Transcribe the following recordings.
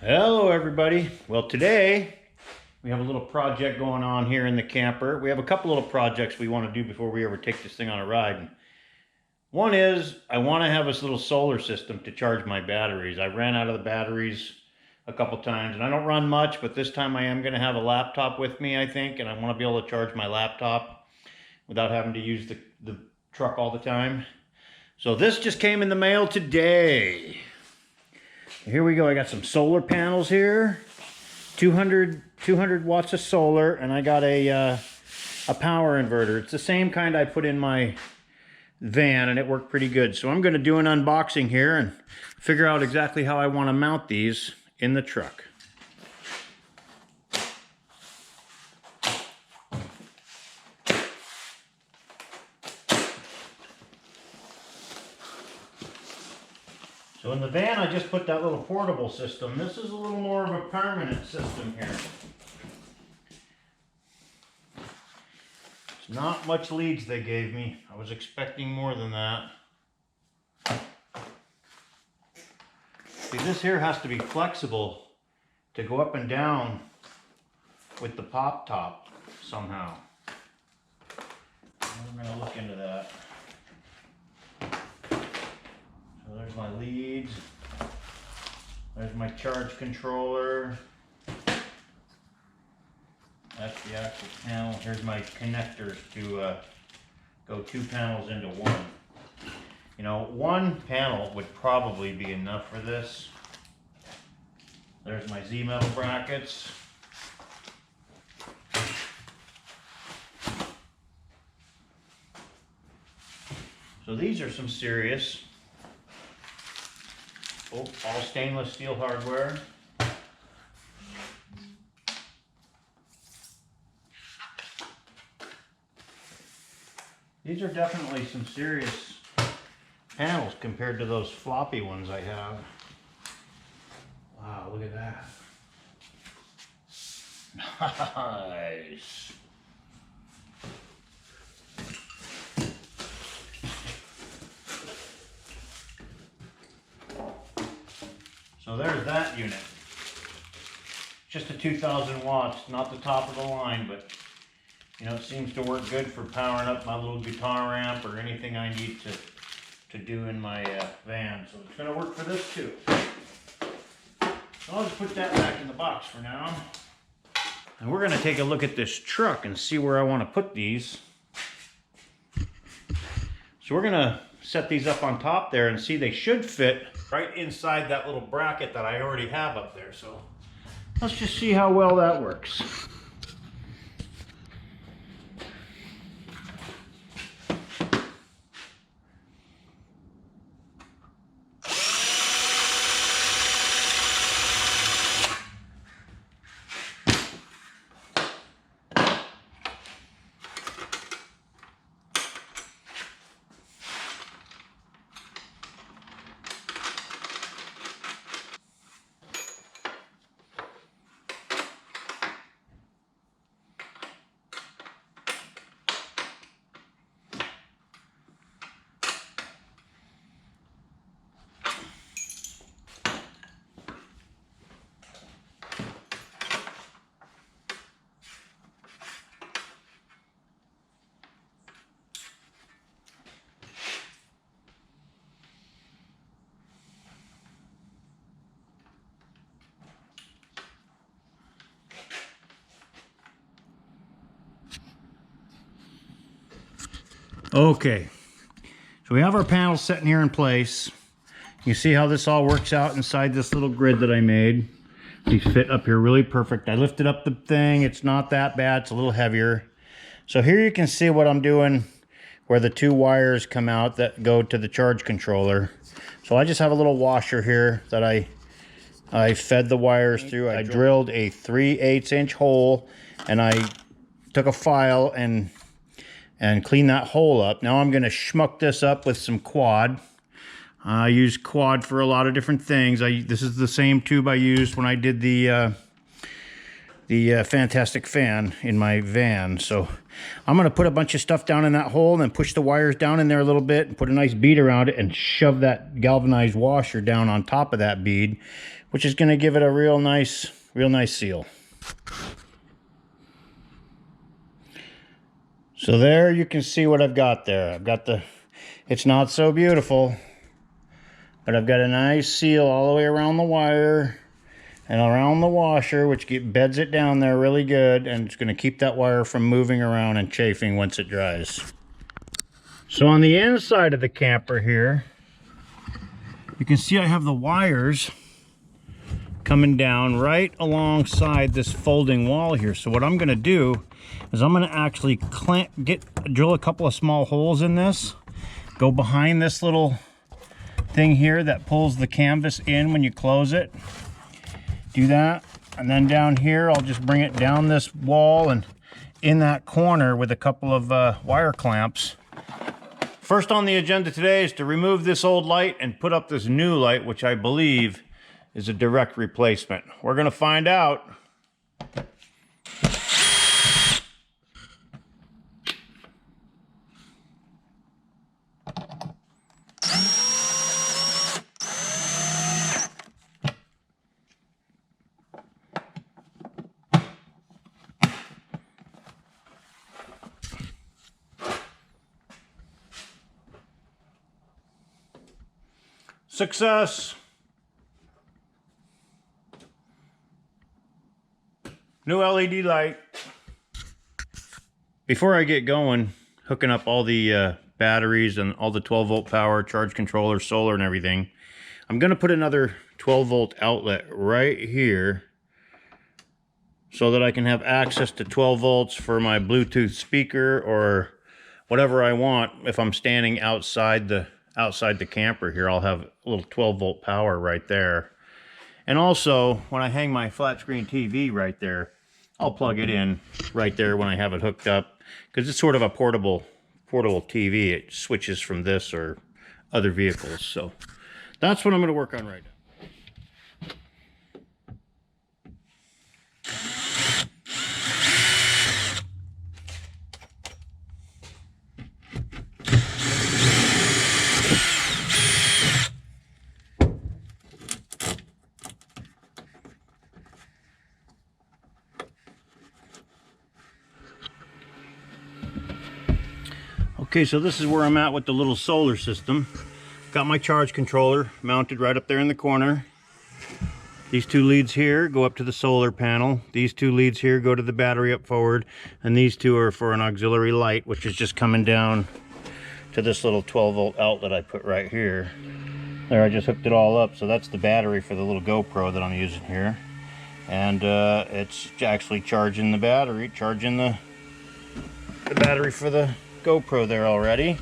Hello everybody. Well, today we have a little project going on here in the camper. We have a couple little projects we want to do before we ever take this thing on a ride. One is I want to have this little solar system to charge my batteries. I ran out of the batteries a couple times and I don't run much, but this time I am going to have a laptop with me, I think, and I want to be able to charge my laptop without having to use the truck all the time. So this just came in the mail today. Here we go. I got some solar panels here, 200 watts of solar, and I got a power inverter. It's the same kind I put in my van, and it worked pretty good. So I'm going to do an unboxing here and figure out exactly how I want to mount these in the truck. So in the van, I just put that little portable system. This is a little more of a permanent system here. It's not much leads they gave me. I was expecting more than that. See, this here has to be flexible to go up and down with the pop top somehow. We're going to look into that. So there's my leads. There's my charge controller. That's the actual panel. Here's my connectors to go 2 panels into one. You know, 1 panel would probably be enough for this. There's my Z-metal brackets. So these are some serious. Oh, all stainless steel hardware. These are definitely some serious panels compared to those floppy ones I have. Wow, look at that. Nice. So there's that unit. Just a 2,000 watts, not the top of the line, but you know, it seems to work good for powering up my little guitar amp or anything I need to do in my van. So it's going to work for this too. So I'll just put that back in the box for now. And we're going to take a look at this truck and see where I want to put these. So we're going to set these up on top there and see they should fit right inside that little bracket that I already have up there. So let's just see how well that works. Okay, so we have our panels sitting here in place. You see how this all works out inside this little grid that I made. These fit up here really perfect. I lifted up the thing. It's not that bad. It's a little heavier. So here you can see what I'm doing where the 2 wires come out that go to the charge controller. So I just have a little washer here that I fed the wires through. I drilled a 3/8 inch hole and I took a file and clean that hole up. Now I'm going to schmuck this up with some quad. I use quad for a lot of different things. This is the same tube I used when I did the the fantastic fan in my van. So I'm going to put a bunch of stuff down in that hole and then push the wires down in there a little bit and put a nice bead around it and shove that galvanized washer down on top of that bead, which is going to give it a real nice seal. So there you can see what I've got there. I've got it's not so beautiful, but I've got a nice seal all the way around the wire and around the washer, which beds it down there really good, and it's going to keep that wire from moving around and chafing once it dries. So on the inside of the camper here, you can see I have the wires coming down right alongside this folding wall here. So what I'm going to do is I'm going to actually drill a couple of small holes in this, go behind this little thing here that pulls the canvas in when you close it. Do that, and then down here I'll just bring it down this wall and in that corner with a couple of wire clamps. First on the agenda today is to remove this old light and put up this new light, which I believe is a direct replacement. We're going to find out. Success! New LED light. Before I get going, hooking up all the batteries and all the 12-volt power, charge controller, solar and everything, I'm going to put another 12-volt outlet right here so that I can have access to 12 volts for my Bluetooth speaker or whatever I want. If I'm standing outside the camper here, I'll have a little 12-volt power right there. And also, when I hang my flat screen TV right there, I'll plug it in right there when I have it hooked up, because it's sort of a portable TV. It switches from this or other vehicles. So that's what I'm going to work on right now. Okay, so this is where I'm at with the little solar system. Got my charge controller mounted right up there in the corner. These two leads here go up to the solar panel. These two leads here go to the battery up forward. And these two are for an auxiliary light, which is just coming down to this little 12-volt outlet I put right here. There, I just hooked it all up. So that's the battery for the little GoPro that I'm using here. And it's actually charging the battery, charging the battery for the GoPro there already.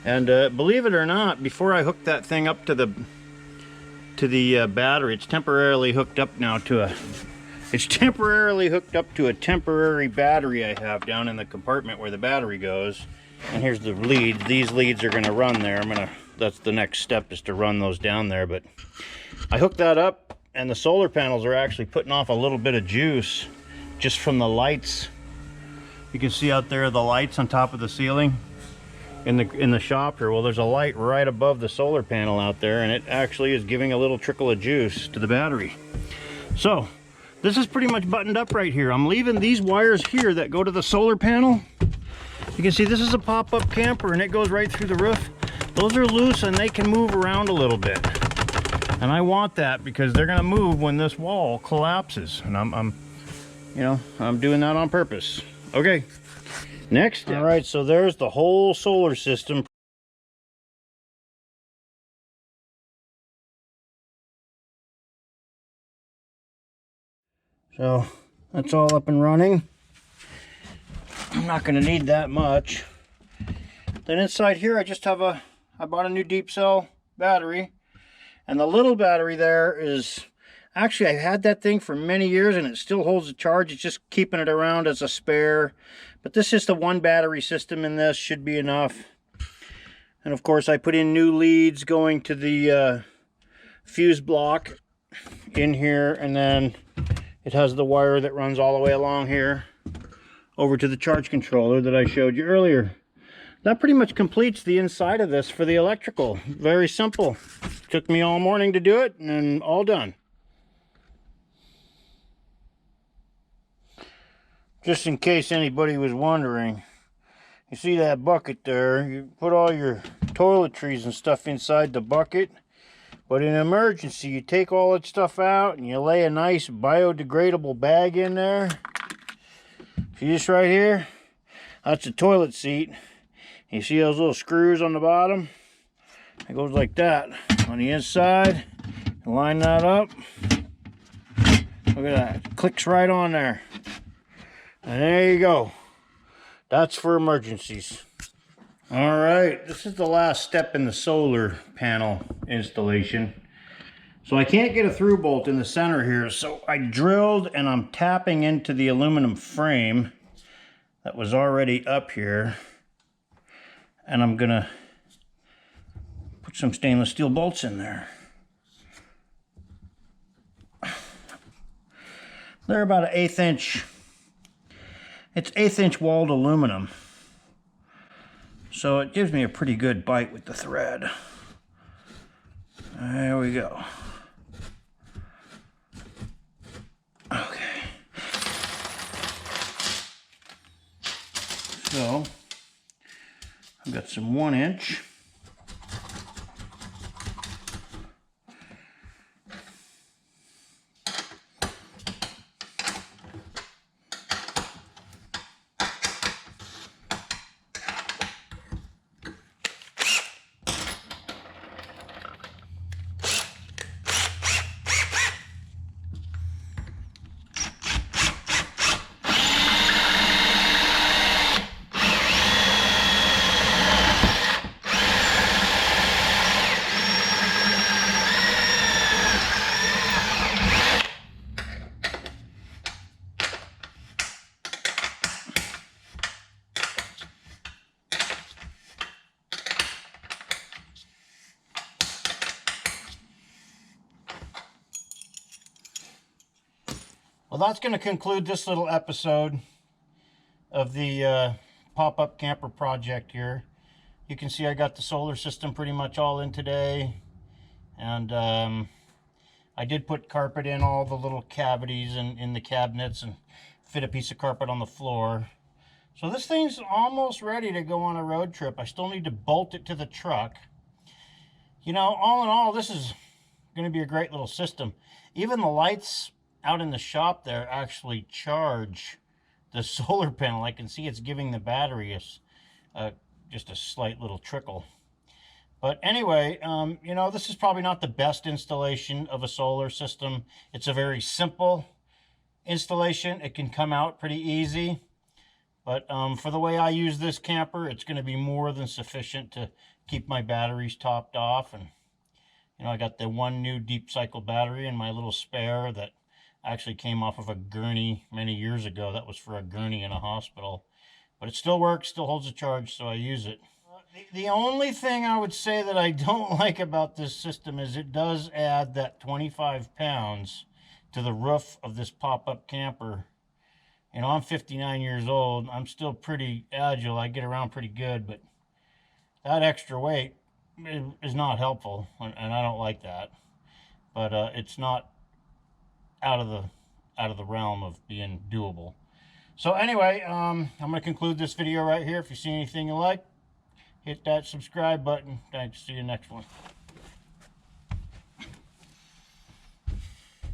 And believe it or not, before I hooked that thing up to the battery, it's temporarily hooked up now to a temporary battery I have down in the compartment where the battery goes. And here's the leads. These leads are going to run there. That's the next step, is to run those down there. But I hooked that up, and the solar panels are actually putting off a little bit of juice just from the lights. You can see out there the lights on top of the ceiling in the shop here. Well, there's a light right above the solar panel out there, and it actually is giving a little trickle of juice to the battery. So this is pretty much buttoned up right here. I'm leaving these wires here that go to the solar panel. You can see this is a pop-up camper, and it goes right through the roof. Those are loose and they can move around a little bit, and I want that because they're gonna move when this wall collapses, and I'm doing that on purpose. Okay, next. All right, so there's the whole solar system. So that's all up and running. I'm not going to need that much. Then inside here, I bought a new deep cell battery, and the little battery there is, actually, I've had that thing for many years and it still holds the charge. It's just keeping it around as a spare. But this is the one battery system in this, should be enough. And of course I put in new leads going to the fuse block in here, and then It has the wire that runs all the way along here over to the charge controller that I showed you earlier. That pretty much completes the inside of this for the electrical. Very simple. Took me all morning to do it and all done. Just in case anybody was wondering, you see that bucket there? You put all your toiletries and stuff inside the bucket, but in an emergency you take all that stuff out and you lay a nice biodegradable bag in there. See this right here? That's a toilet seat. You see those little screws on the bottom? It goes like that on the inside. Line that up. Look at that. It clicks right on there. And there you go. That's for emergencies. All right, this is the last step in the solar panel installation. So I can't get a through bolt in the center here, so I drilled and I'm tapping into the aluminum frame that was already up here. And I'm gonna put some stainless steel bolts in there. They're about an 1/8 inch. It's 1/8 inch walled aluminum. So it gives me a pretty good bite with the thread. There we go. Okay. So I've got some 1 inch. Well, that's going to conclude this little episode of the pop-up camper project here. You can see I got the solar system pretty much all in today. And I did put carpet in all the little cavities and in the cabinets and fit a piece of carpet on the floor. So this thing's almost ready to go on a road trip. I still need to bolt it to the truck. You know, all in all, this is going to be a great little system. Even the lights out in the shop there actually charge the solar panel. I can see it's giving the battery just a slight little trickle. But anyway, you know, this is probably not the best installation of a solar system. It's a very simple installation. It can come out pretty easy. But for the way I use this camper, it's going to be more than sufficient to keep my batteries topped off. And, you know, I got the one new deep cycle battery in my little spare that actually came off of a gurney many years ago. That was for a gurney in a hospital. But it still works, still holds a charge, so I use it. The only thing I would say that I don't like about this system is it does add that 25 pounds to the roof of this pop-up camper. You know, I'm 59 years old. I'm still pretty agile. I get around pretty good, but that extra weight is not helpful, and I don't like that. But it's not out of the realm of being doable. So anyway, I'm going to conclude this video right here. If you see anything you like, hit that subscribe button. Thanks. See you next one.